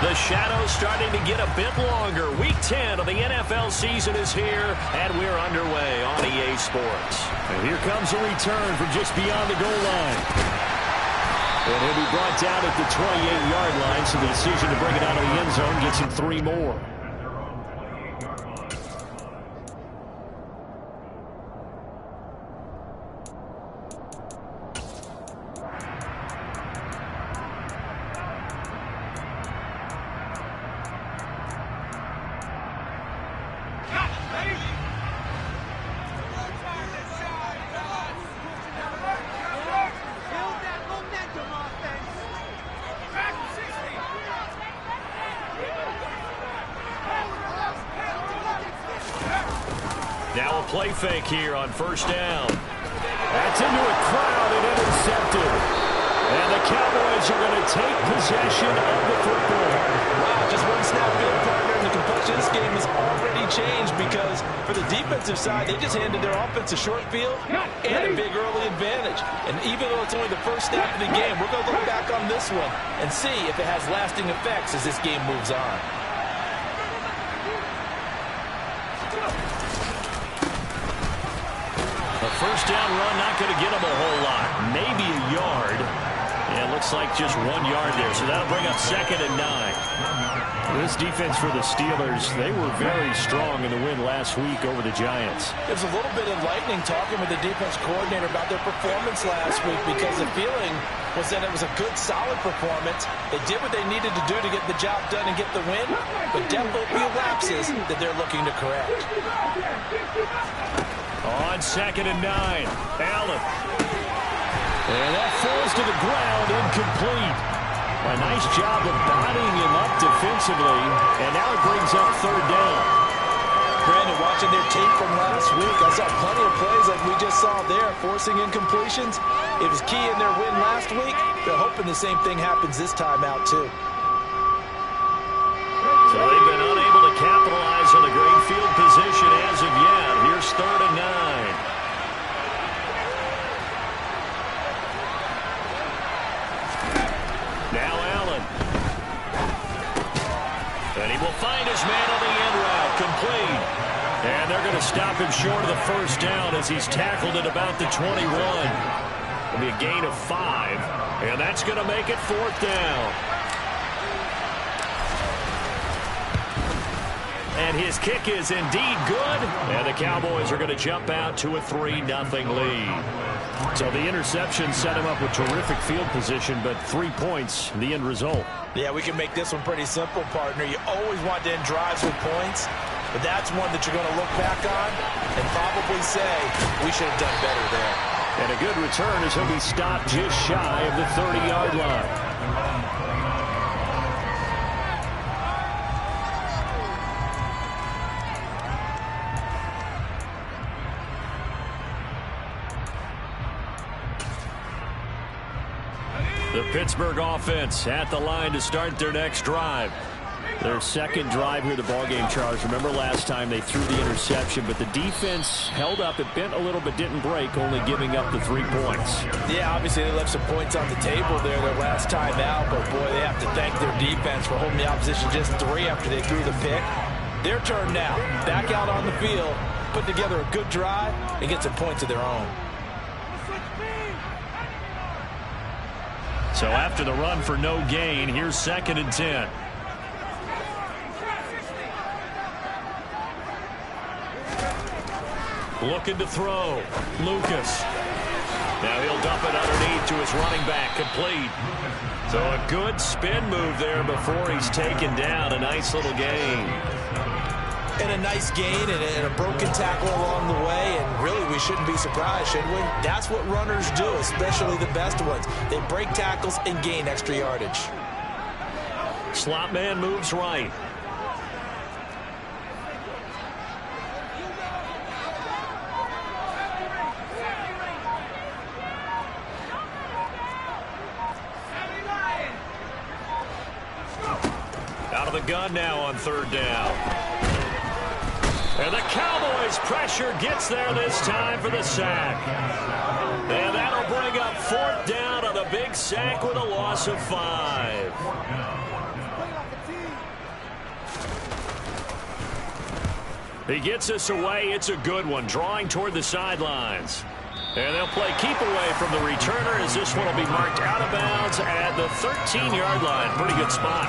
The shadow's starting to get a bit longer. Week 10 of the NFL season is here, and we're underway on EA Sports. And here comes a return from just beyond the goal line. And he'll be brought down at the 28-yard line, so the decision to bring it out of the end zone gets him 3 more. Now a play fake here on first down. That's into a crowd and intercepted. And the Cowboys are going to take possession of the football. Wow, just one snap field, partner, and the complexion of this game has already changed because for the defensive side, they just handed their offense a short field and a big early advantage. And even though it's only the first snap of the game, we're going to look back on this one and see if it has lasting effects as this game moves on. A first down run, not going to get him a whole lot. Maybe a yard. And it looks like just 1 yard there. So that'll bring up 2nd and 9. This defense for the Steelers, they were very strong in the win last week over the Giants. It was a little bit enlightening talking with the defense coordinator about their performance last week because the feeling was that it was a good, solid performance. They did what they needed to do to get the job done and get the win, but definitely a few lapses that they're looking to correct. On 2nd and 9, Allen. And that falls to the ground, incomplete. A nice job of bodying him up defensively, and now it brings up 3rd down. Brandon, watching their tape from last week, I saw plenty of plays like we just saw there, forcing incompletions. It was key in their win last week. They're hoping the same thing happens this time out, too. So they've been unable to capitalize on a great field position as of yet. Here's 3rd and 9. Now Allen. And he will find his man on the end route. Complete. And they're going to stop him short of the first down as he's tackled at about the 21. It'll be a gain of 5. And that's going to make it 4th down. And his kick is indeed good. And the Cowboys are going to jump out to a 3-0 lead. So the interception set him up with terrific field position, but 3 points, the end result. Yeah, we can make this one pretty simple, partner. You always want to end drives with points, but that's one that you're going to look back on and probably say, we should have done better there. And a good return as he'll be stopped just shy of the 30-yard line. The Pittsburgh offense at the line to start their next drive. Their second drive here, the ballgame, Charles. Remember last time they threw the interception, but the defense held up. It bent a little but didn't break, only giving up the 3 points. Yeah, obviously they left some points on the table there their last time out, but boy, they have to thank their defense for holding the opposition just 3 after they threw the pick. Their turn now. Back out on the field, put together a good drive, and get some points of their own. So after the run for no gain, here's 2nd and 10. Looking to throw. Lucas. Now he'll dump it underneath to his running back. Complete. So a good spin move there before he's taken down. A nice little gain. And a nice gain and a broken tackle along the way, and really we shouldn't be surprised, should we? That's what runners do, especially the best ones. They break tackles and gain extra yardage. Slot man moves right. Out of the gun now on 3rd down. And the Cowboys pressure gets there this time for the sack. And that'll bring up 4th down on a big sack with a loss of 5. He gets us away. It's a good one, drawing toward the sidelines. And they'll play keep away from the returner as this one will be marked out of bounds at the 13-yard line. Pretty good spot.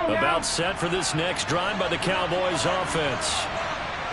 About set for this next drive by the Cowboys offense.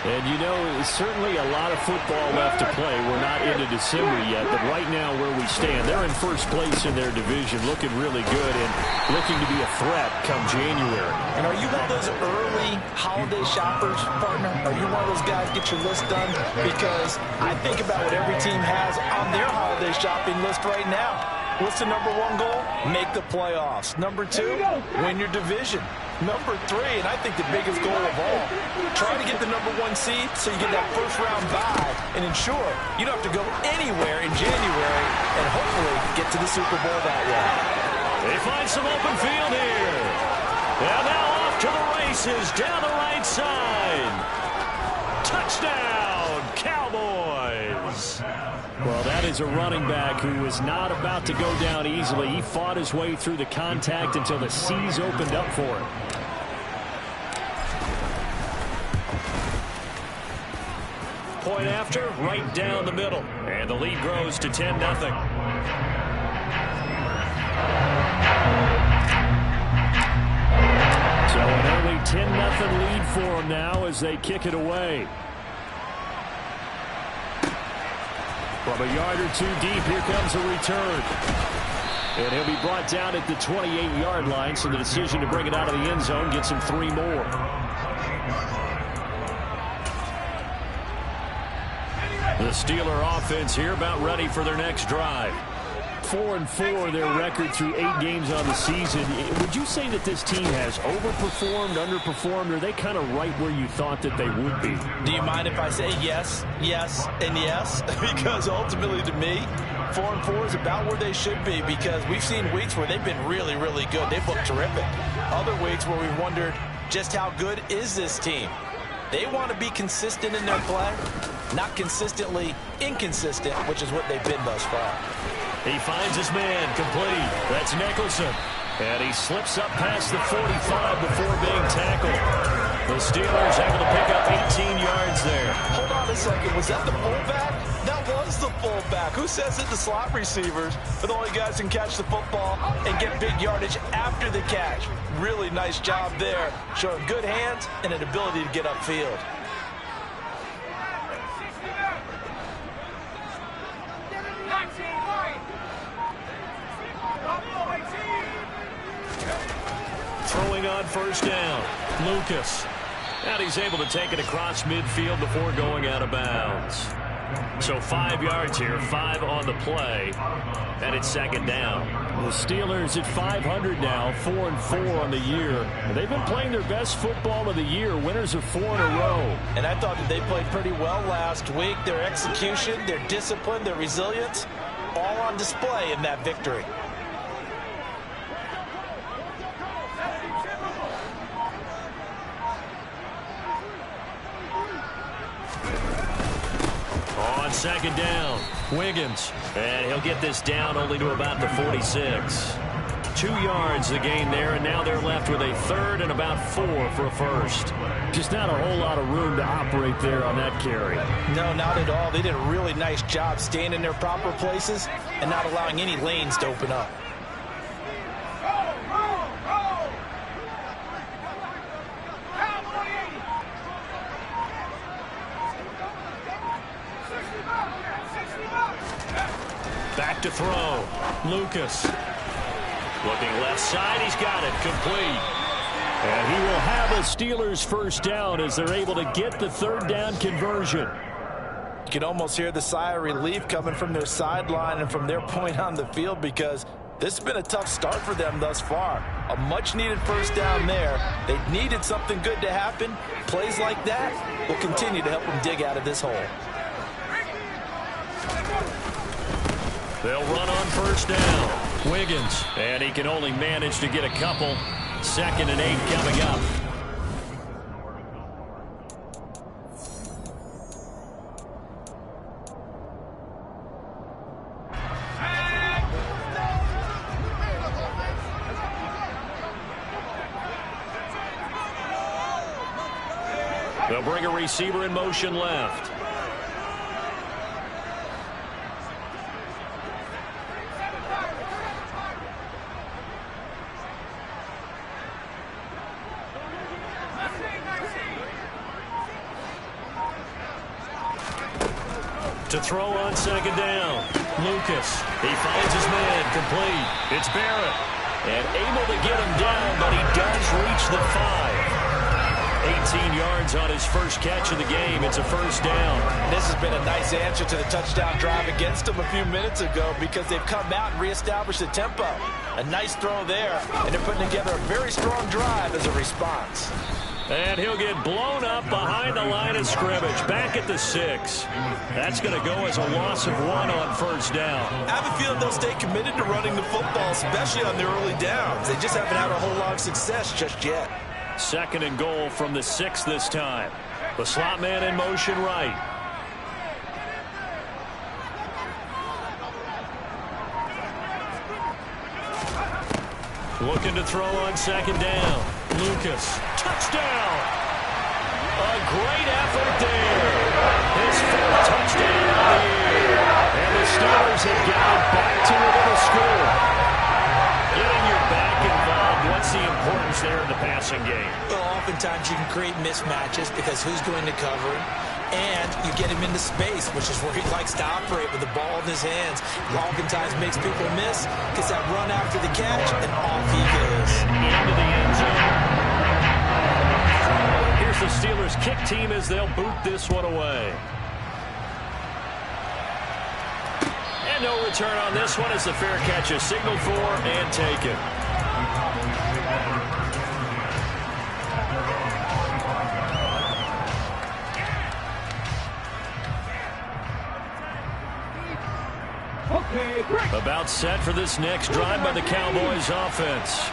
And, you know, certainly a lot of football left to play. We're not into December yet, but right now where we stand, they're in first place in their division, looking really good and looking to be a threat come January. And are you one of those early holiday shoppers, partner? Are you one of those guys get your list done? Because I think about what every team has on their holiday shopping list right now. What's the number one goal? Make the playoffs. Number two, win your division. Number three, and I think the biggest goal of all, try to get the number one seed so you get that first round bye and ensure you don't have to go anywhere in January and hopefully get to the Super Bowl that way. They find some open field here. And now off to the races down the right side. Touchdown, Cowboys. Well, that is a running back who was not about to go down easily. He fought his way through the contact until the seas opened up for him. Point after, right down the middle. And the lead grows to 10-0. So an early 10-0 lead for them now as they kick it away. From a yard or two deep, here comes a return. And he'll be brought down at the 28-yard line, so the decision to bring it out of the end zone gets him 3 more. The Steeler offense here about ready for their next drive. 4-4 their record through 8 games on the season. Would you say that this team has overperformed, underperformed, or are they kind of right where you thought that they would be? Do you mind if I say yes, yes, and yes? Because ultimately to me, 4-4 is about where they should be because we've seen weeks where they've been really, really good. They've looked terrific. Other weeks where we've wondered just how good is this team? They want to be consistent in their play, not consistently inconsistent, which is what they've been thus far. He finds his man complete. That's Nicholson. And he slips up past the 45 before being tackled. The Steelers able to pick up 18 yards there. Hold on a second. Was that the fullback? That was the fullback. Who says it? The slot receivers are the only guys who can catch the football and get big yardage after the catch. Really nice job there. Showing good hands and an ability to get upfield. Throwing on first down, Lucas. And he's able to take it across midfield before going out of bounds. So 5 yards here, 5 on the play, and it's second down. The Steelers at 500 now, 4-4 on the year. They've been playing their best football of the year, winners of 4 in a row. And I thought that they played pretty well last week. Their execution, their discipline, their resilience, all on display in that victory. On second down, Wiggins. And he'll get this down only to about the 46. 2 yards the gain there, and now they're left with a third and about 4 for a first. Just not a whole lot of room to operate there on that carry. No, not at all. They did a really nice job staying in their proper places and not allowing any lanes to open up. Back to throw. Lucas. Looking left side. He's got it. Complete. And he will have a Steelers first down as they're able to get the third down conversion. You can almost hear the sigh of relief coming from their sideline and from their point on the field because this has been a tough start for them thus far. A much-needed first down there. They needed something good to happen. Plays like that will continue to help them dig out of this hole. They'll run on first down. Wiggins. And he can only manage to get a couple. 2nd and 8 coming up. They'll bring a receiver in motion left. To throw on second down. Lucas. He finds his man. Complete. It's Barrett. And able to get him down, but he does reach the 5. 18 yards on his first catch of the game. It's a first down. This has been a nice answer to the touchdown drive against them a few minutes ago because they've come out and reestablished the tempo. A nice throw there, and they're putting together a very strong drive as a response. And he'll get blown up behind the line of scrimmage, back at the 6. That's going to go as a loss of 1 on first down. I have a feeling they'll stay committed to running the football, especially on their early downs. They just haven't had a whole lot of success just yet. Second and goal from the 6 this time. The slot man in motion right. Looking to throw on second down. Lucas. Touchdown! A great effort there. His 4th touchdown of the year. And the Steelers have got back to within a score. Getting your back involved, what's the importance there in the passing game? Well, oftentimes you can create mismatches because who's going to cover him? And you get him into space, which is where he likes to operate with the ball in his hands. Oftentimes makes people miss, gets that run after the catch, and off he goes. Into the end zone. Here's the Steelers kick team as they'll boot this one away. And no return on this one as the fair catch is signaled for and taken. About set for this next drive by the Cowboys offense.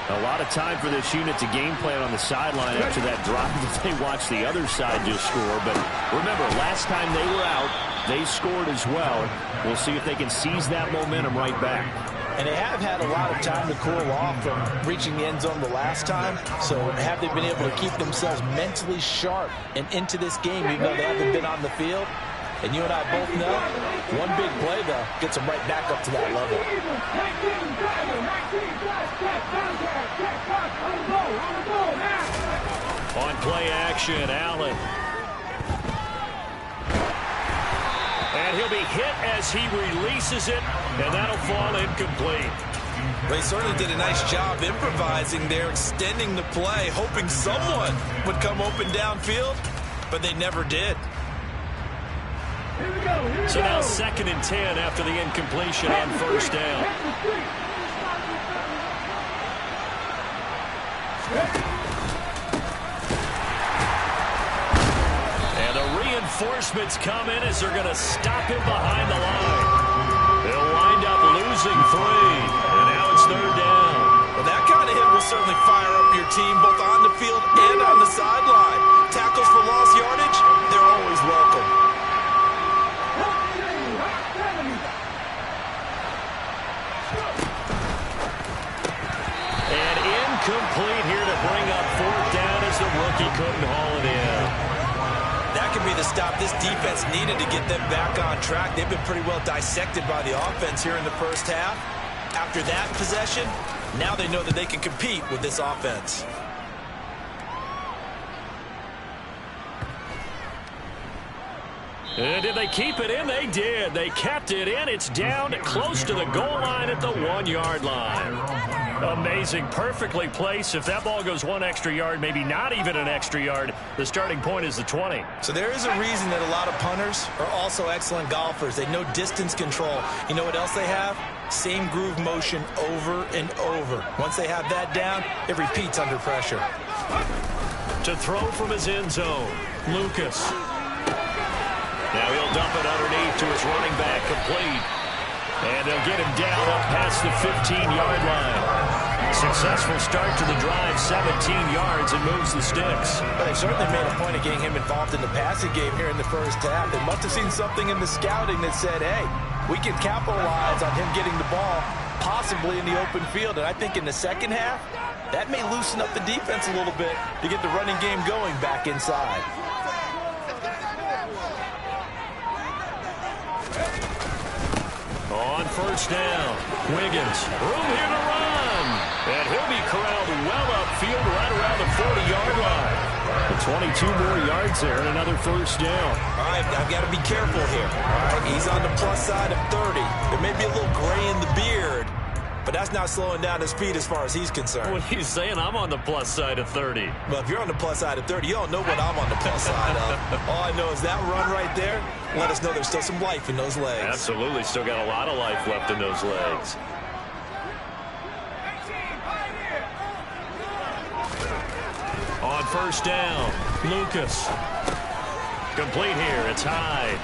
A lot of time for this unit to game plan on the sideline after that drive that they watched the other side just score. But remember, last time they were out, they scored as well. We'll see if they can seize that momentum right back. And they have had a lot of time to cool off from reaching the end zone the last time. So have they been able to keep themselves mentally sharp and into this game even though they haven't been on the field? And you and I both know, one big play, though, gets them right back up to that level. On play action, Allen. And he'll be hit as he releases it, and that'll fall incomplete. They certainly did a nice job improvising there, extending the play, hoping someone would come open downfield, but they never did. So now 2nd and 10 after the incompletion on first down. And the reinforcements come in as they're going to stop him behind the line. They'll wind up losing 3, and now it's 3rd down. Well, that kind of hit will certainly fire up your team both on the field and on the sideline. Tackles for lost yardage, they're always welcome. Complete here to bring up 4th down as the rookie couldn't haul it in. That could be the stop this defense needed to get them back on track. They've been pretty well dissected by the offense here in the first half. After that possession, now they know that they can compete with this offense. And did they keep it in? They did. They kept it in. It's down close to the goal line at the 1-yard line. Amazing. Perfectly placed. If that ball goes 1 extra yard, maybe not even an extra yard, the starting point is the 20. So there is a reason that a lot of punters are also excellent golfers. They know distance control. You know what else they have? Same groove motion over and over. Once they have that down, it repeats under pressure. To throw from his end zone, Lucas. Now he'll dump it underneath to his running back, complete. And they'll get him down up past the 15-yard line. Successful start to the drive, 17 yards, and moves the sticks. But they certainly made a point of getting him involved in the passing game here in the first half. They must have seen something in the scouting that said, hey, we can capitalize on him getting the ball possibly in the open field. And I think in the second half, that may loosen up the defense a little bit to get the running game going back inside. On first down, Wiggins, room here to run. And he'll be corralled well upfield right around the 40-yard line. 22 more yards there and another first down. All right, I've got to be careful here. All right, he's on the plus side of 30. There may be a little gray in the beard, but that's not slowing down his speed as far as he's concerned. What are you saying? I'm on the plus side of 30. Well, if you're on the plus side of 30, you don't know what I'm on the plus side of. All I know is that run right there let us know there's still some life in those legs. Absolutely, still got a lot of life left in those legs. On first down, Lucas. Complete here, it's Hyde.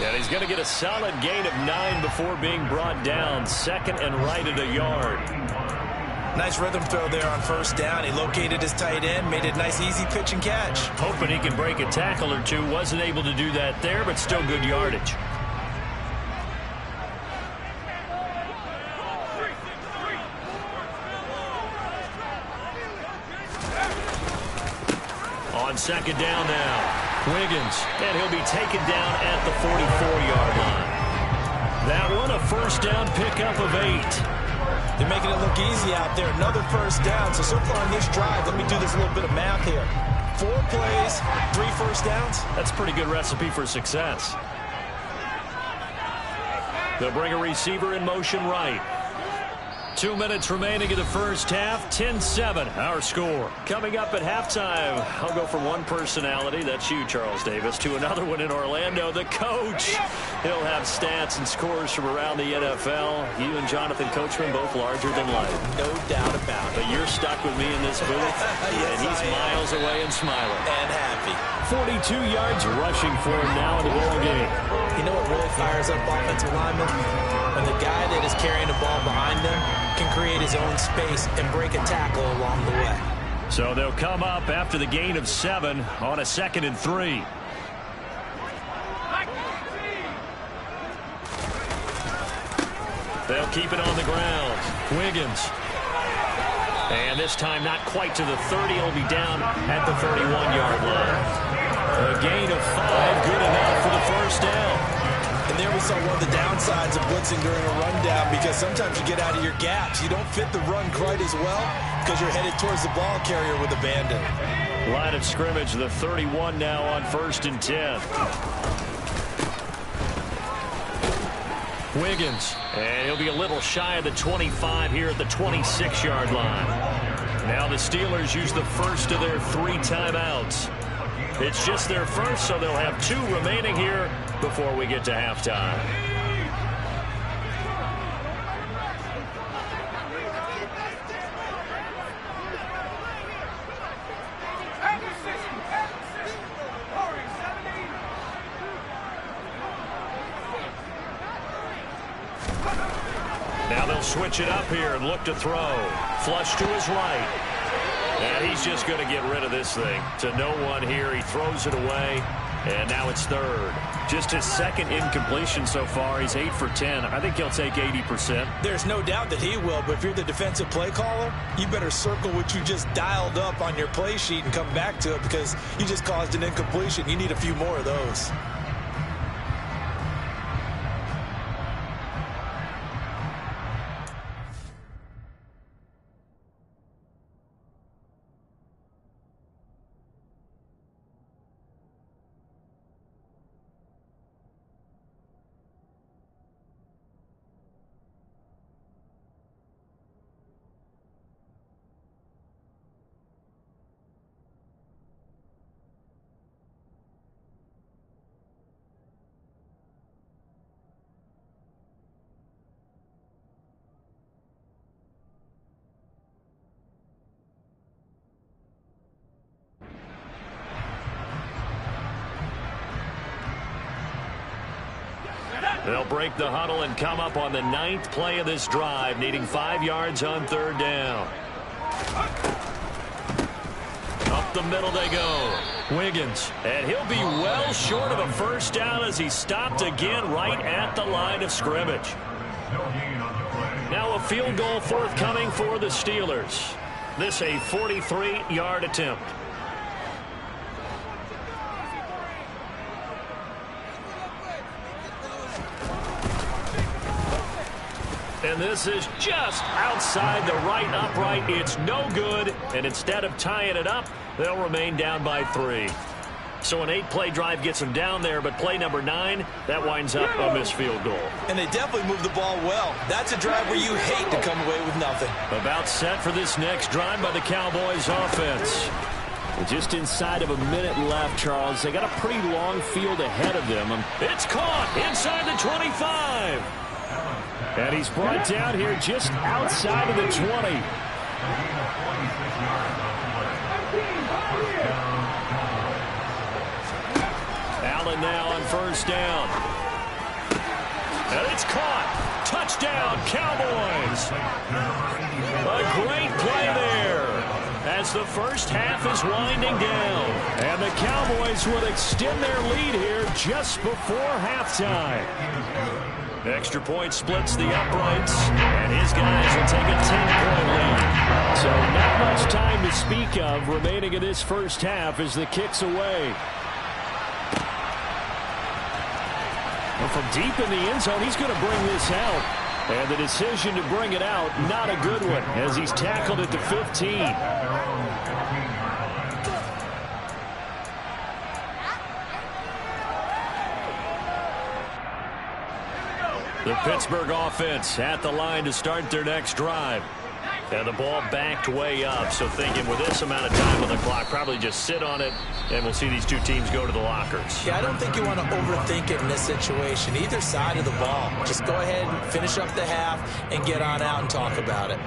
And he's going to get a solid gain of 9 before being brought down. Second and right at a yard. Nice rhythm throw there on first down. He located his tight end, made it a nice easy pitch and catch. Hoping he can break a tackle or two. Wasn't able to do that there, but still good yardage. On second down now, Wiggins, and he'll be taken down at the 44-yard line. That one a first down pickup of 8. They're making it look easy out there. Another first down. So far on this drive, let me do this little bit of math here. 4 plays, 3 first downs. That's a pretty good recipe for success. They'll bring a receiver in motion right. 2 minutes remaining in the first half. 10-7, our score. Coming up at halftime, I'll go from one personality, that's you, Charles Davis, to another one in Orlando, the coach. He'll have stats and scores from around the NFL. You and Jonathan Coachman, both larger than life. No doubt about it. But you're stuck with me in this booth, yes, and he's miles away and smiling. And happy. 42 yards rushing for him now in the ball game. You know what really fires up offensive linemen? When the guy that is carrying the ball behind them can create his own space and break a tackle along the way. So they'll come up after the gain of 7 on a 2nd and 3. They'll keep it on the ground. Wiggins. And this time not quite to the 30. He'll be down at the 31-yard line. A gain of 5, good enough for the first down. And there we saw one of the downsides of blitzing during a rundown, because sometimes you get out of your gaps. You don't fit the run quite as well because you're headed towards the ball carrier with abandon. Line of scrimmage, the 31 now on 1st and 10. Wiggins, and he'll be a little shy of the 25 here at the 26-yard line. Now the Steelers use the first of their 3 timeouts. It's just their first, so they'll have 2 remaining here before we get to halftime. Now they'll switch it up here and look to throw. Flush to his right. And he's just going to get rid of this thing. To no one here. He throws it away. And now it's 3rd. Just his 2nd incompletion so far. He's 8 for 10. I think he'll take 80%. There's no doubt that he will, but if you're the defensive play caller, you better circle what you just dialed up on your play sheet and come back to it, because you just caused an incompletion. You need a few more of those. They'll break the huddle and come up on the 9th play of this drive, needing 5 yards on 3rd down. Up the middle they go. Wiggins, and he'll be well short of a first down as he's stopped again right at the line of scrimmage. Now a field goal forthcoming for the Steelers. This a 43-yard attempt. And this is just outside the right upright. It's no good. And instead of tying it up, they'll remain down by 3. So an 8-play drive gets them down there, but play number 9, that winds up a missed field goal. And they definitely moved the ball well. That's a drive where you hate to come away with nothing. About set for this next drive by the Cowboys offense. Just inside of a minute left, Charles. They got a pretty long field ahead of them. It's caught inside the 25. And he's brought down here just outside of the 20. Allen now on first down. And it's caught. Touchdown, Cowboys. A great play there as the first half is winding down. And the Cowboys will extend their lead here just before halftime. Extra point splits the uprights, and his guys will take a 10-point lead. So not much time to speak of remaining in this first half as the kick's away. Well, from deep in the end zone, he's going to bring this out. And the decision to bring it out, not a good one, as he's tackled at the 15. The Pittsburgh offense at the line to start their next drive. And the ball backed way up, so thinking with this amount of time on the clock, probably just sit on it, and we'll see these two teams go to the lockers. Yeah, I don't think you want to overthink it in this situation. Either side of the ball. Just go ahead and finish up the half and get on out and talk about it.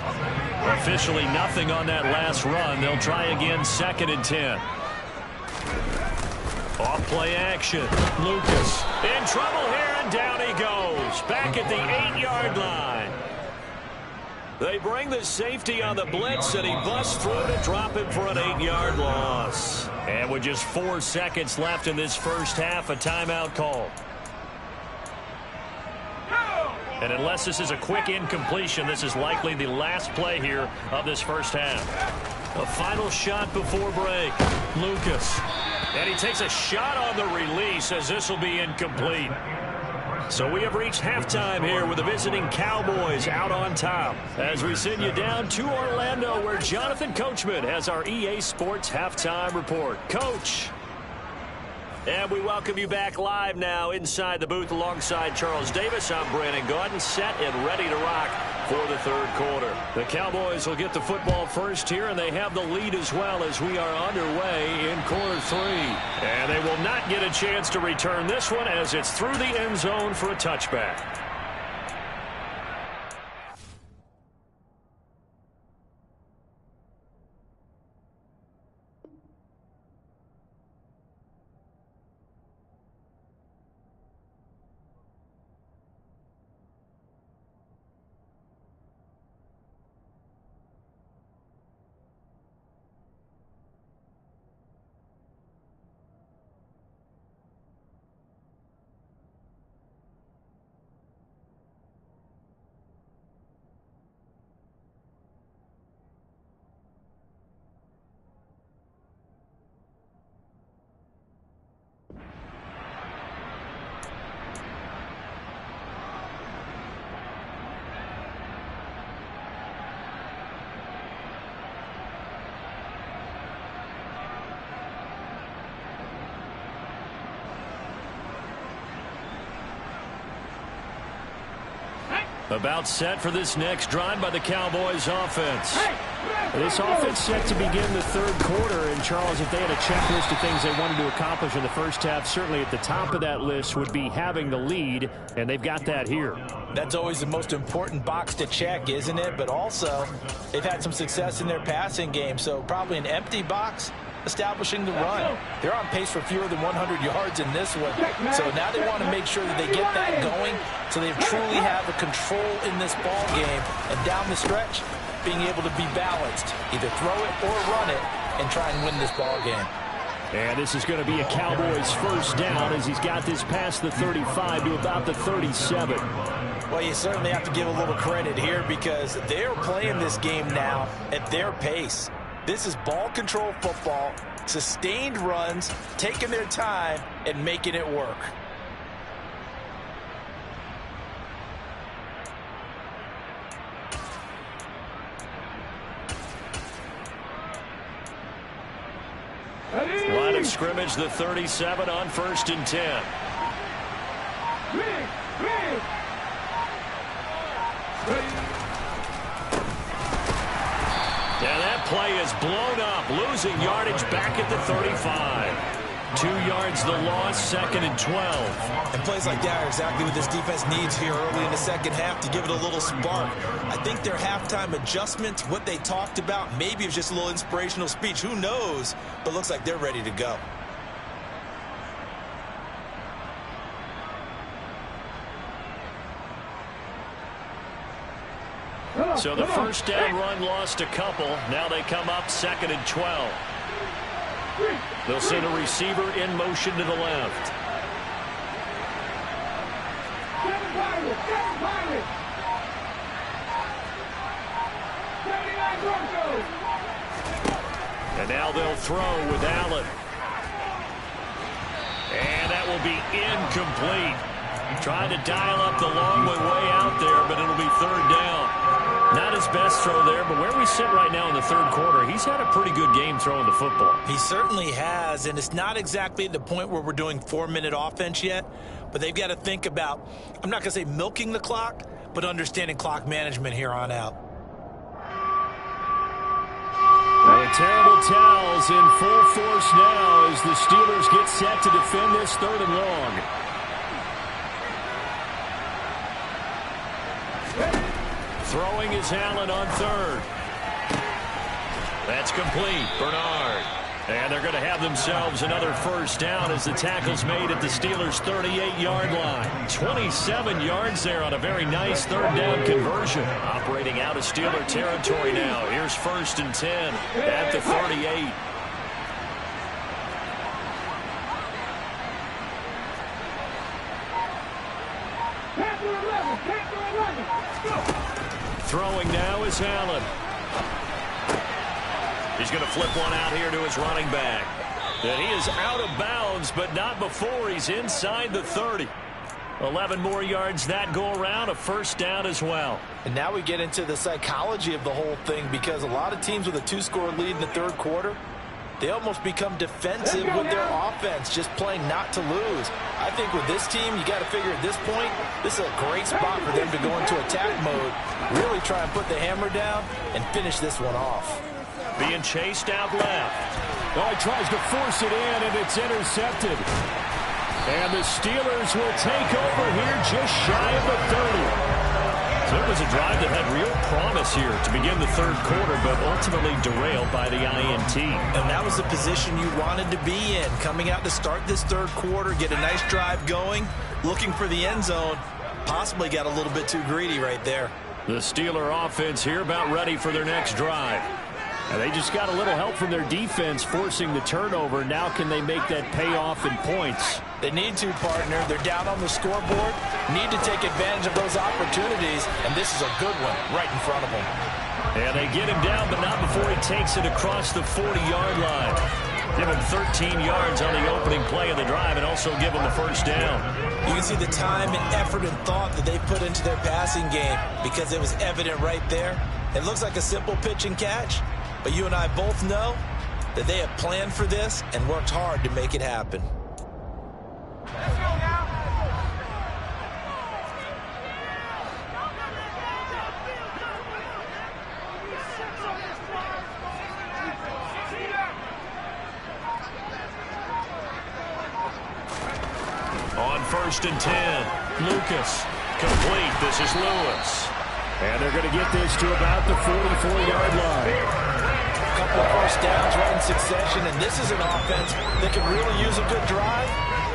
Officially nothing on that last run. They'll try again, 2nd and 10. Off play action. Lucas in trouble here, and down he goes. Back at the 8-yard line. They bring the safety on the blitz, and he busts through to drop him for an 8-yard loss. And with just 4 seconds left in this first half, a timeout call. And unless this is a quick incompletion, this is likely the last play here of this first half. A final shot before break. Lucas. And he takes a shot on the release as this will be incomplete. So we have reached halftime here with the visiting Cowboys out on top. As we send you down to Orlando, where Jonathan Coachman has our EA Sports halftime report. Coach. And we welcome you back live now inside the booth alongside Charles Davis. I'm Brandon Gaudin, set and ready to rock for the third quarter. The Cowboys will get the football first here, and they have the lead as well as we are underway in quarter 3. And they will not get a chance to return this one as it's through the end zone for a touchback. About set for this next drive by the Cowboys offense. This offense set to begin the third quarter. And, Charles, if they had a checklist of things they wanted to accomplish in the first half, certainly at the top of that list would be having the lead, and they've got that here. That's always the most important box to check, isn't it? But also, they've had some success in their passing game, so probably an empty box establishing the run. They're on pace for fewer than 100 yards in this one. So now they want to make sure that they get that going so they truly have a control in this ball game. And down the stretch, being able to be balanced. Either throw it or run it and try and win this ball game. And this is going to be a Cowboys first down as he's got this past the 35 to about the 37. Well, you certainly have to give a little credit here because they're playing this game now at their pace. This is ball control football, sustained runs, taking their time and making it work. Line of scrimmage, the 37 on 1st and 10. And that play is blown up, losing yardage back at the 35. 2 yards the loss, 2nd and 12. And plays like that are exactly what this defense needs here early in the second half to give it a little spark. I think their halftime adjustment, what they talked about, maybe it was just a little inspirational speech. Who knows? But looks like they're ready to go. So the first down run lost a couple. Now they come up 2nd and 12. They'll send a receiver in motion to the left. And now they'll throw with Allen. And that will be incomplete. Trying to dial up the long one way out there, but it'll be 3rd down. Not his best throw there, but where we sit right now in the 3rd quarter, he's had a pretty good game throwing the football. He certainly has, and it's not exactly at the point where we're doing 4-minute offense yet, but they've got to think about, I'm not going to say milking the clock, but understanding clock management here on out. The terrible towels in full force now as the Steelers get set to defend this 3rd and long. Throwing is Allen on 3rd. That's complete. Bernard. And they're going to have themselves another first down as the tackle's made at the Steelers' 38-yard line. 27 yards there on a very nice 3rd down conversion. Operating out of Steeler territory now. Here's 1st and 10 at the 38. Throwing now is Allen. He's going to flip one out here to his running back. And he is out of bounds, but not before he's inside the 30. 11 more yards that go around, a first down as well. And now we get into the psychology of the whole thing because a lot of teams with a 2-score lead in the 3rd quarter, they almost become defensive with their offense, just playing not to lose. I think with this team, you got to figure at this point, this is a great spot for them to go into attack mode, really try and put the hammer down and finish this one off. Being chased out left. Oh, he tries to force it in, and it's intercepted. And the Steelers will take over here just shy of the 30. So it was a drive that had real promise here to begin the 3rd quarter, but ultimately derailed by the INT. And that was the position you wanted to be in, coming out to start this 3rd quarter, get a nice drive going, looking for the end zone. Possibly got a little bit too greedy right there. The Steeler offense here about ready for their next drive. And they just got a little help from their defense forcing the turnover. Now can they make that pay off in points? They need to, partner. They're down on the scoreboard. Need to take advantage of those opportunities, and this is a good one right in front of them. And they get him down, but not before he takes it across the 40-yard line. Give him 13 yards on the opening play of the drive and also give him the first down. You can see the time and effort and thought that they put into their passing game because it was evident right there. It looks like a simple pitch and catch, but you and I both know that they have planned for this and worked hard to make it happen. Let's go now. On 1st and 10, Lucas. Complete. This is Lewis. And they're going to get this to about the 44-yard line. A couple of first downs right in succession, and this is an offense that could really use a good drive,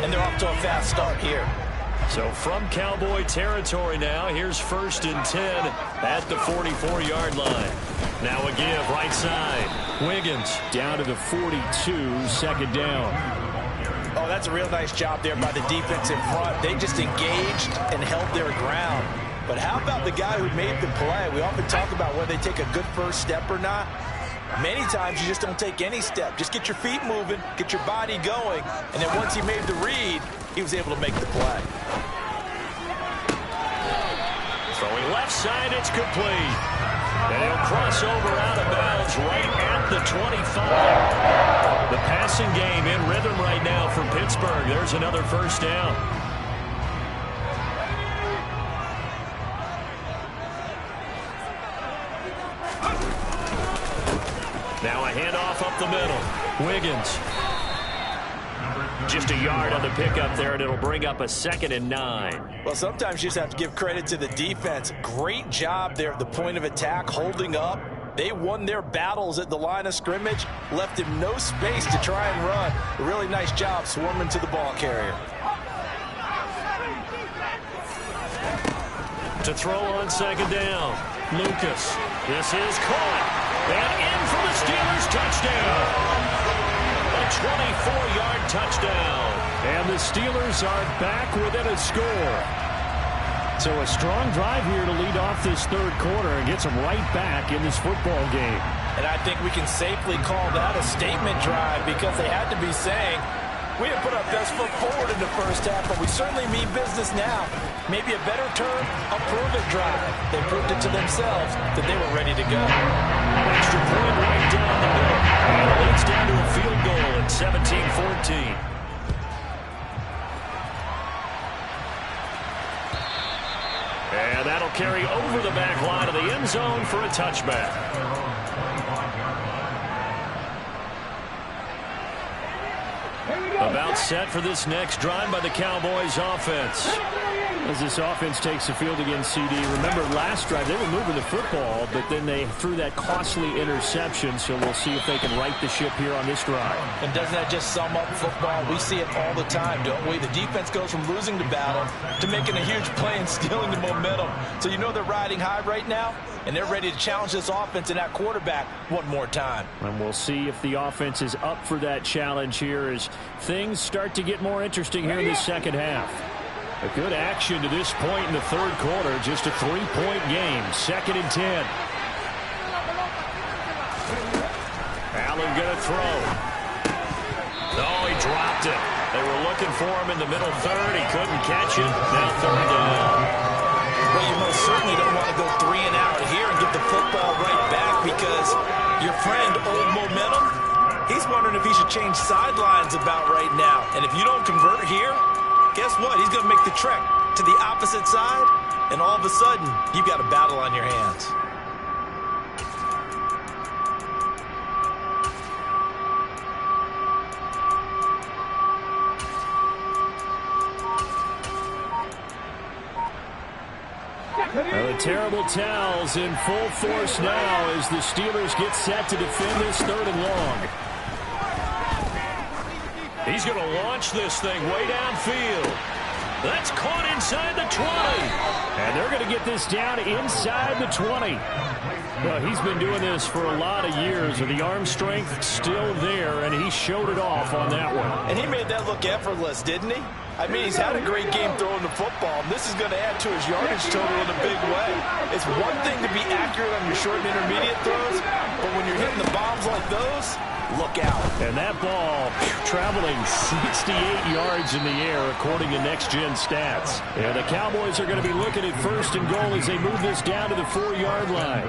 and they're off to a fast start here. So from Cowboy territory now, here's 1st and 10 at the 44-yard line. Now a give right side. Wiggins down to the 42, second down. Oh, that's a real nice job there by the defense in front. They just engaged and held their ground. But how about the guy who made the play? We often talk about whether they take a good first step or not. Many times you just don't take any step. Just get your feet moving, get your body going, and then once he made the read, he was able to make the play. throwing left side, it's complete. And he'll cross over out of bounds right at the 25. The passing game in rhythm right now for Pittsburgh. There's another first down. Now a handoff up the middle. Wiggins. Just a yard on the pickup there, and it'll bring up a 2nd and 9. Well, sometimes you just have to give credit to the defense. Great job there at the point of attack, holding up. They won their battles at the line of scrimmage, left him no space to try and run. A really nice job swarming to the ball carrier. To throw on 2nd down. Lucas. This is caught. And in for the Steelers touchdown. A 24-yard touchdown. And the Steelers are back within a score. So a strong drive here to lead off this third quarter and gets them right back in this football game. And I think we can safely call that a statement drive because they had to be saying, we didn't put our best foot forward in the first half, but we certainly mean business now. Maybe a better term, a prove-it drive. They proved it to themselves that they were ready to go. Extra point right down the middle. And it leads down to a field goal at 17-14. And that'll carry over the back line of the end zone for a touchback. About set for this next drive by the Cowboys offense. As this offense takes the field against CD, remember last drive they were moving the football, but then they threw that costly interception, so we'll see if they can right the ship here on this drive. And doesn't that just sum up football? We see it all the time, don't we? The defense goes from losing the battle to making a huge play and stealing the momentum. So you know they're riding high right now, and they're ready to challenge this offense and that quarterback one more time. And we'll see if the offense is up for that challenge here as things start to get more interesting here in the second half. A good action to this point in the third quarter. Just a 3-point game. 2nd and 10. Allen gonna throw. No, he dropped it. They were looking for him in the middle third. He couldn't catch it. Now 3rd down. Well, you most certainly don't want to go 3 and out here and get the football right back because your friend, Old Momentum, he's wondering if he should change sidelines about right now. And if you don't convert here, guess what? He's going to make the trek to the opposite side, and all of a sudden, you've got a battle on your hands. Well, the terrible towels in full force now as the Steelers get set to defend this 3rd and long. He's going to launch this thing way downfield. That's caught inside the 20. And they're going to get this down inside the 20. Well, he's been doing this for a lot of years, and the arm strength still there, and he showed it off on that one. And he made that look effortless, didn't he? I mean, he's had a great game throwing the football, and this is going to add to his yardage total in a big way. It's one thing to be accurate on your short and intermediate throws, but when you're hitting the bombs like those, look out. And that ball traveling 68 yards in the air, according to Next Gen Stats. And the Cowboys are going to be looking at 1st and goal as they move this down to the 4-yard line.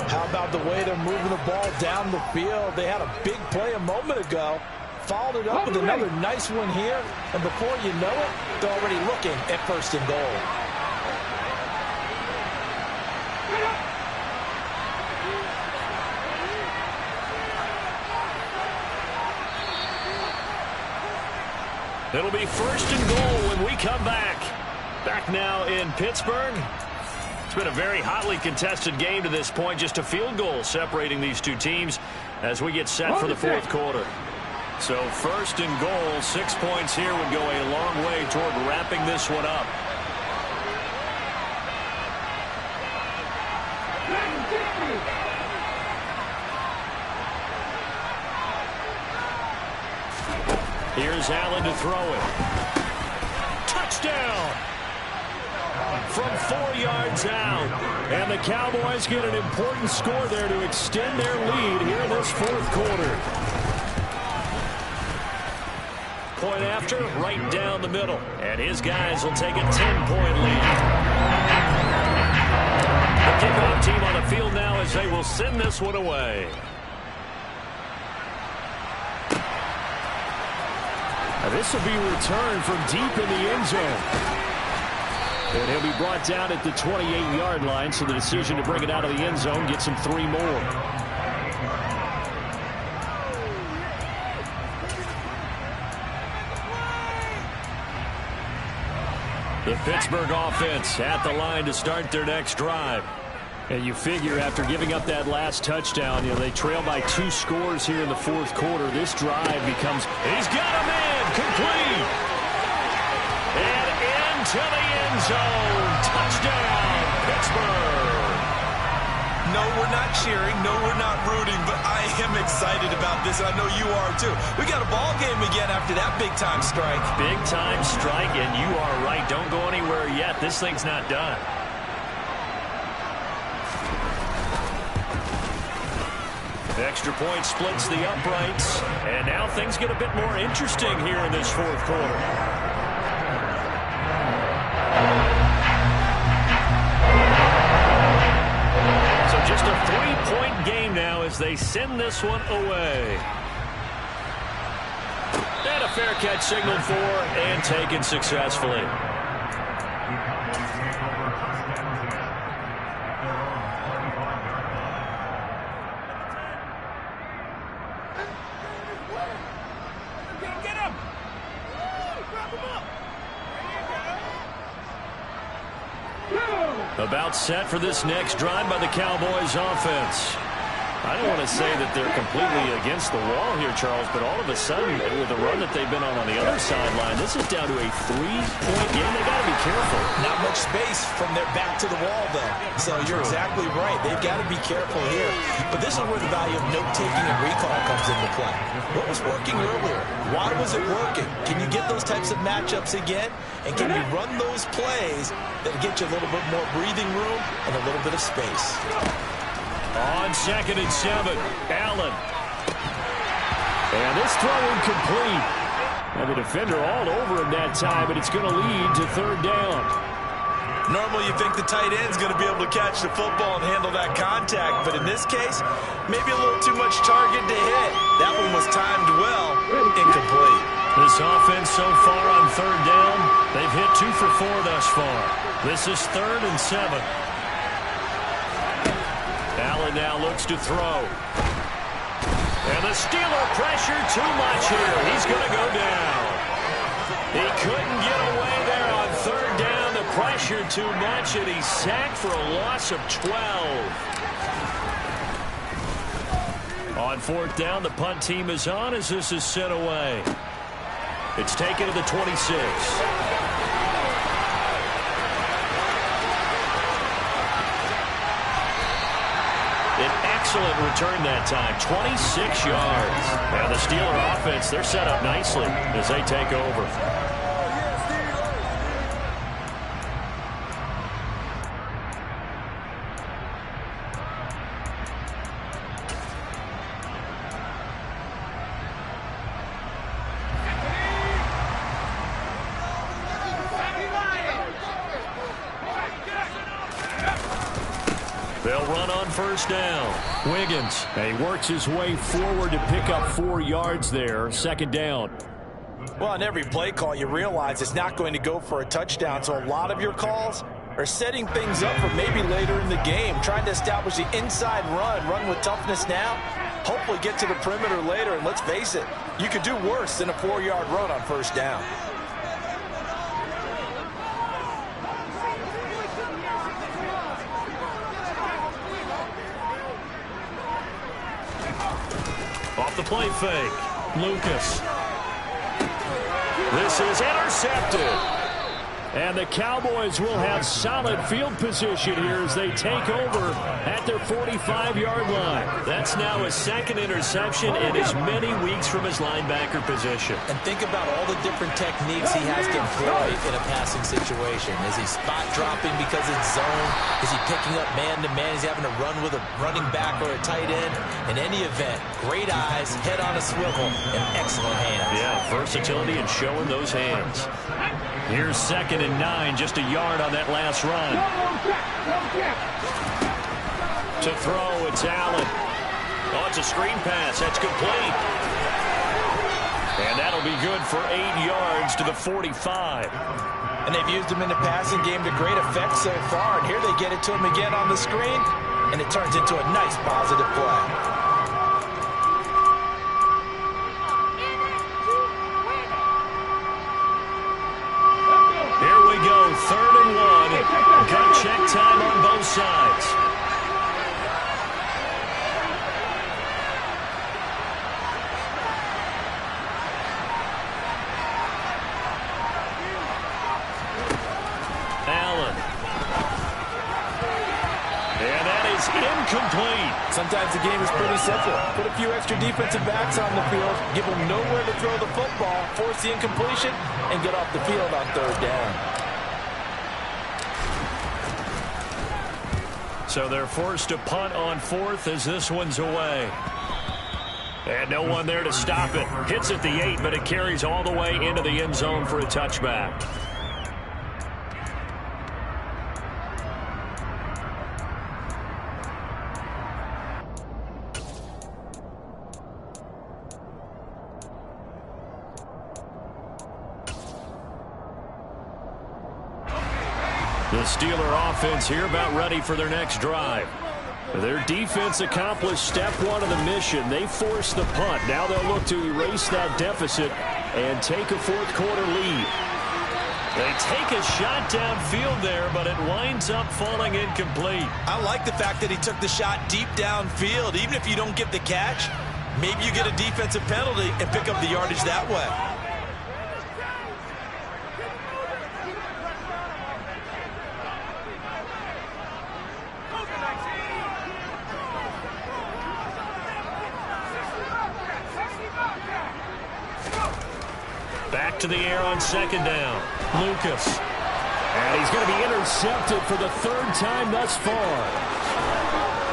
How about the way they're moving the ball down the field? They had a big play a moment ago. Followed it up with another nice one here. And before you know it, they're already looking at 1st and goal. It'll be 1st and goal when we come back. Back now in Pittsburgh. It's been a very hotly contested game to this point. Just a field goal separating these two teams as we get set for the 4th quarter. So 1st and goal, 6 points here would go a long way toward wrapping this one up. Here's Allen to throw it. Touchdown! From 4 yards out. And the Cowboys get an important score there to extend their lead here in this fourth quarter. Point after, right down the middle. And his guys will take a 10-point lead. The kickoff team on the field now as they will send this one away. Now this will be returned from deep in the end zone. And he'll be brought down at the 28-yard line, so the decision to bring it out of the end zone gets him 3 more. The Pittsburgh offense at the line to start their next drive. And you figure after giving up that last touchdown, they trail by 2 scores here in the fourth quarter. This drive becomes, he's got a man, complete. And into the end zone. Touchdown, Pittsburgh. No, we're not cheering. No, we're not rooting, but I am excited about this. I know you are, too. We got a ball game again after that big-time strike. Big-time strike, and you are right. Don't go anywhere yet. This thing's not done. Extra point splits the uprights, and now things get a bit more interesting here in this fourth quarter. So just a 3-point game now as they send this one away. And a fair catch signaled for and taken successfully. About set for this next drive by the Cowboys offense. I don't want to say that they're completely against the wall here, Charles, but all of a sudden, with the run that they've been on the other sideline, this is down to a 3-point game. They've got to be careful. Not much space from their back to the wall, though. So you're exactly right. They've got to be careful here. But this is where the value of note-taking and recall comes into play. What was working earlier? Why was it working? Can you get those types of matchups again? And can you run those plays that get you a little bit more breathing room and a little bit of space? On 2nd and 7, Allen. And this throw incomplete. And the defender all over him that time, but it's going to lead to 3rd down. Normally you think the tight end's going to be able to catch the football and handle that contact, but in this case, maybe a little too much target to hit. That one was timed well, incomplete. This offense so far on 3rd down, they've hit 2 for 4 thus far. This is 3rd and 7. Allen now looks to throw. And the Steeler pressure too much here. He's going to go down. He couldn't get away there on 3rd down. The pressure too much, and he's sacked for a loss of 12. On 4th down, the punt team is on as this is sent away. It's taken to the 26. Excellent return that time, 26 yards. Now the Steeler offense, they're set up nicely as they take over. They'll run on 1st down. Wiggins, he works his way forward to pick up 4 yards there. 2nd down. Well, on every play call, you realize it's not going to go for a touchdown. So a lot of your calls are setting things up for maybe later in the game, trying to establish the inside run with toughness now, hopefully get to the perimeter later. And let's face it, you could do worse than a 4-yard run on 1st down. Off the play fake, Lucas. This is intercepted. And the Cowboys will have solid field position here as they take over at their 45-yard line. That's now his second interception in as many weeks from his linebacker position. And think about all the different techniques he has to employ in a passing situation. Is he spot dropping because it's zone? Is he picking up man-to-man? Is he having to run with a running back or a tight end? In any event, great eyes, head on a swivel, and excellent hands. Yeah, versatility and showing those hands. Here's 2nd and 9, just a yard on that last run. To throw, it's Allen. Oh, it's a screen pass. That's complete. And that'll be good for 8 yards to the 45. And they've used him in the passing game to great effect so far. And here they get it to him again on the screen, and it turns into a nice positive play. Got check time on both sides. Allen. And that is incomplete. Sometimes the game is pretty simple. Put a few extra defensive backs on the field, give them nowhere to throw the football, force the incompletion, and get off the field on 3rd down. So they're forced to punt on 4th as this one's away. And no one there to stop it. Hits at the 8, but it carries all the way into the end zone for a touchback. The Steeler offense here about ready for their next drive. Their defense accomplished step 1 of the mission. They forced the punt. Now they'll look to erase that deficit and take a 4th quarter lead. They take a shot downfield there, but it winds up falling incomplete. I like the fact that he took the shot deep downfield. Even if you don't get the catch, maybe you get a defensive penalty and pick up the yardage that way. Back to the air on 2nd down. Lucas. And he's going to be intercepted for the 3rd time thus far.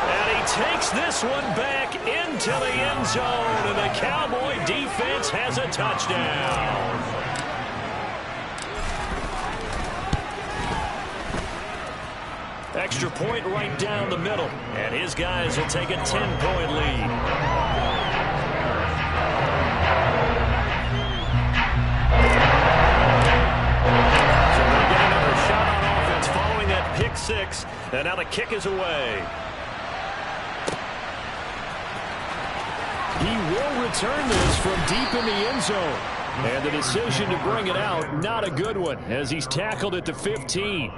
And he takes this one back into the end zone, and the Cowboy defense has a touchdown. Extra point right down the middle, and his guys will take a 10-point lead. Pick 6, and now the kick is away. He will return this from deep in the end zone. And the decision to bring it out, not a good one, as he's tackled at the 15.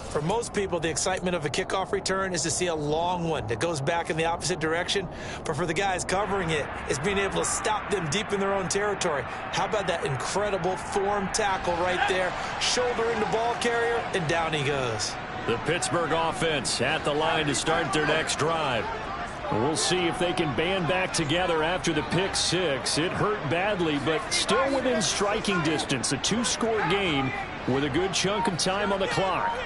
For most people, the excitement of a kickoff return is to see a long one that goes back in the opposite direction. But for the guys covering it, it's being able to stop them deep in their own territory. How about that incredible form tackle right there? Shouldering the ball carrier, and down he goes. The Pittsburgh offense at the line to start their next drive. We'll see if they can band back together after the pick 6. It hurt badly, but still within striking distance. A 2-score game with a good chunk of time on the clock.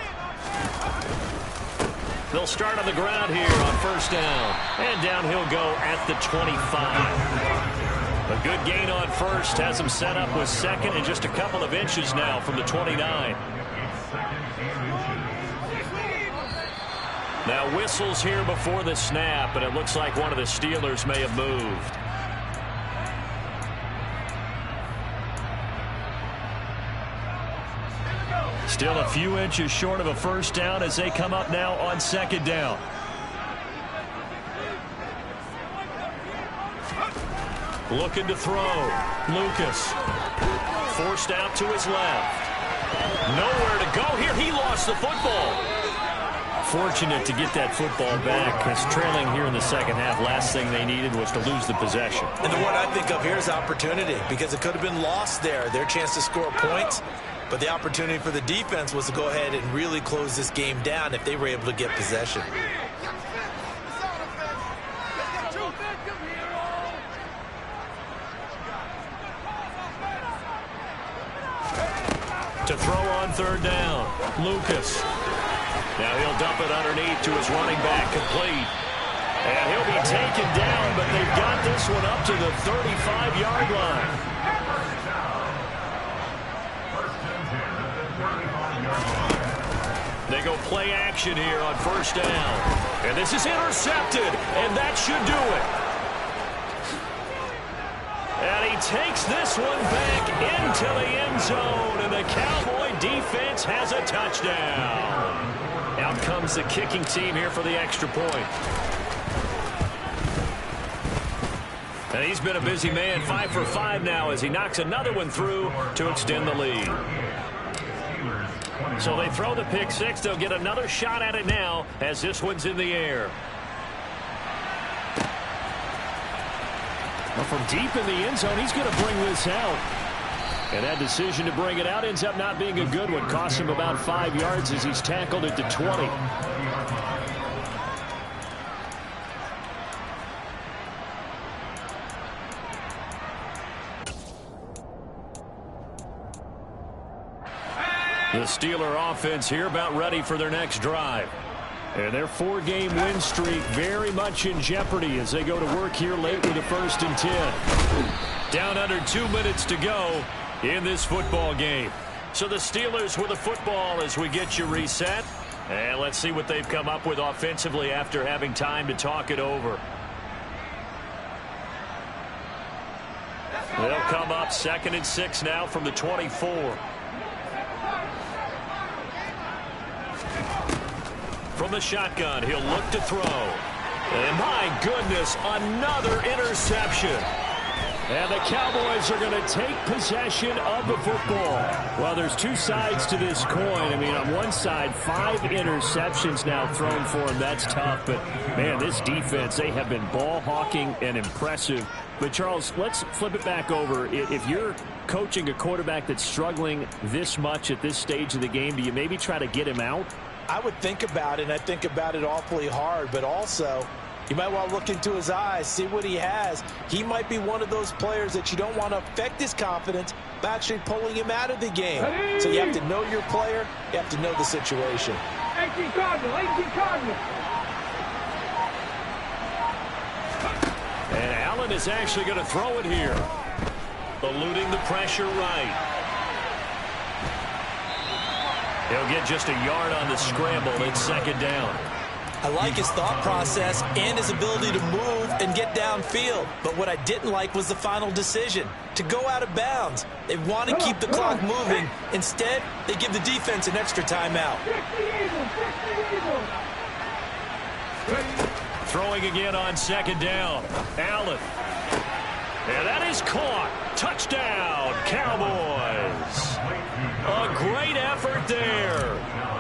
They'll start on the ground here on 1st down. And down he'll go at the 25. A good gain on 1st. Has him set up with 2nd and just a couple of inches now from the 29. Now whistles here before the snap, and it looks like one of the Steelers may have moved. Still a few inches short of a 1st down as they come up now on 2nd down. Looking to throw. Lucas. Forced out to his left. Nowhere to go here. He lost the football. Fortunate to get that football back, because trailing here in the 2nd half, last thing they needed was to lose the possession. And the word I think of here is opportunity, because it could have been lost there. Their chance to score points. But the opportunity for the defense was to go ahead and really close this game down if they were able to get possession. To throw on third down, Lucas. Now he'll dump it underneath to his running back, complete. And he'll be taken down, but they've got this one up to the 35-yard line. They go play action here on first down. And this is intercepted, and that should do it. And he takes this one back into the end zone, and the Cowboy defense has a touchdown. Out comes the kicking team here for the extra point. And he's been a busy man, 5 for 5 now as he knocks another one through to extend the lead. So they throw the pick six. They'll get another shot at it now as this one's in the air. Well, from deep in the end zone, he's going to bring this out. And that decision to bring it out ends up not being a good one. Costs him about 5 yards as he's tackled at the 20. The Steeler offense here about ready for their next drive. And their 4-game win streak very much in jeopardy as they go to work here late with a 1st and 10. Down under 2 minutes to go in this football game. So the Steelers with the football as we get you reset. And let's see what they've come up with offensively after having time to talk it over. They'll come up 2nd and 6 now from the 24. From the shotgun, he'll look to throw. And my goodness, another interception. And the Cowboys are going to take possession of the football. Well, there's two sides to this coin. I mean, on one side, 5 interceptions now thrown for him. That's tough. But, man, this defense, they have been ball hawking and impressive. But, Charles, let's flip it back over. If you're coaching a quarterback that's struggling this much at this stage of the game, do you maybe try to get him out? I would think about it, and I think about it awfully hard, but also you might want to look into his eyes, see what he has. He might be one of those players that you don't want to affect his confidence by actually pulling him out of the game. So you have to know your player. You have to know the situation. 18 Cardinal, 18 Cardinal. And Allen is actually going to throw it here. Eluding the pressure right. He'll get just a yard on the scramble. It's 2nd down. I like his thought process and his ability to move and get downfield. But what I didn't like was the final decision, to go out of bounds. They want to keep the clock moving. Instead, they give the defense an extra timeout. Throwing again on 2nd down. Allen. And that is caught. Touchdown, Cowboys. A great effort there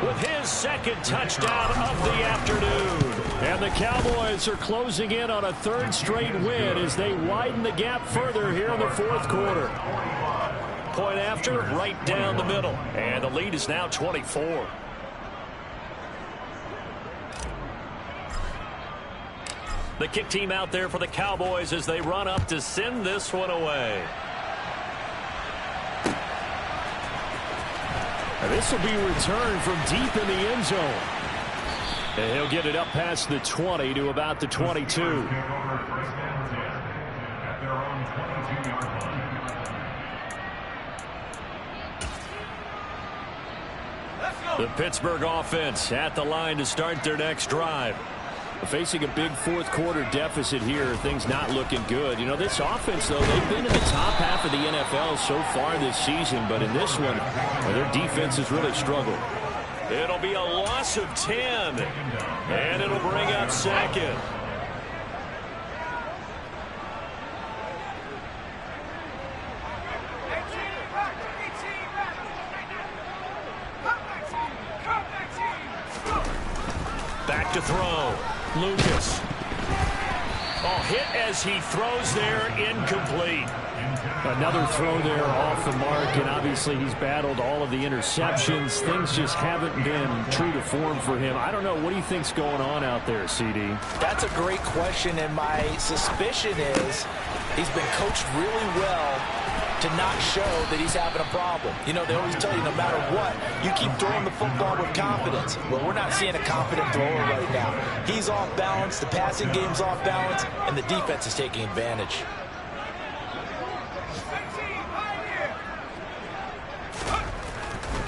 with his 2nd touchdown of the afternoon. And the Cowboys are closing in on a 3rd straight win as they widen the gap further here in the 4th quarter. Point after, right down the middle. And the lead is now 24. The kick team out there for the Cowboys as they run up to send this one away. And this will be returned from deep in the end zone. And he'll get it up past the 20 to about the 22. The Pittsburgh offense at the line to start their next drive. Facing a big 4th quarter deficit here, things not looking good. You know, this offense, though, they've been in the top half of the NFL so far this season, but in this one, their defense has really struggled. It'll be a loss of 10, and it'll bring up 2nd. Back to throw. Lucas. Oh, hit as he throws there, incomplete. Another throw there off the mark, and obviously he's battled all of the interceptions. Things just haven't been true to form for him. I don't know. What do you think's going on out there, CD? That's a great question, and my suspicion is he's been coached really well to not show that he's having a problem. You know, they always tell you no matter what, you keep throwing the football with confidence. Well, we're not seeing a confident thrower right now. He's off balance, the passing game's off balance, and the defense is taking advantage.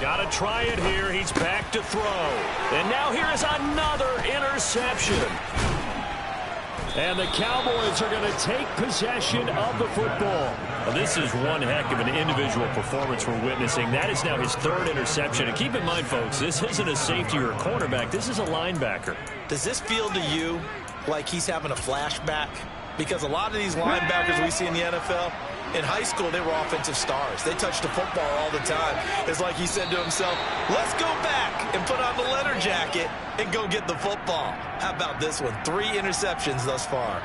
Got to try it here. He's back to throw. And now here is another interception. And the Cowboys are going to take possession of the football. Well, this is one heck of an individual performance we're witnessing. That is now his third interception. And keep in mind, folks, this isn't a safety or a cornerback. This is a linebacker. Does this feel to you like he's having a flashback? Because a lot of these linebackers we see in the NFL, in high school, they were offensive stars. They touched the football all the time. It's like he said to himself, let's go back and put on the leather jacket and go get the football. How about this one? 3 interceptions thus far.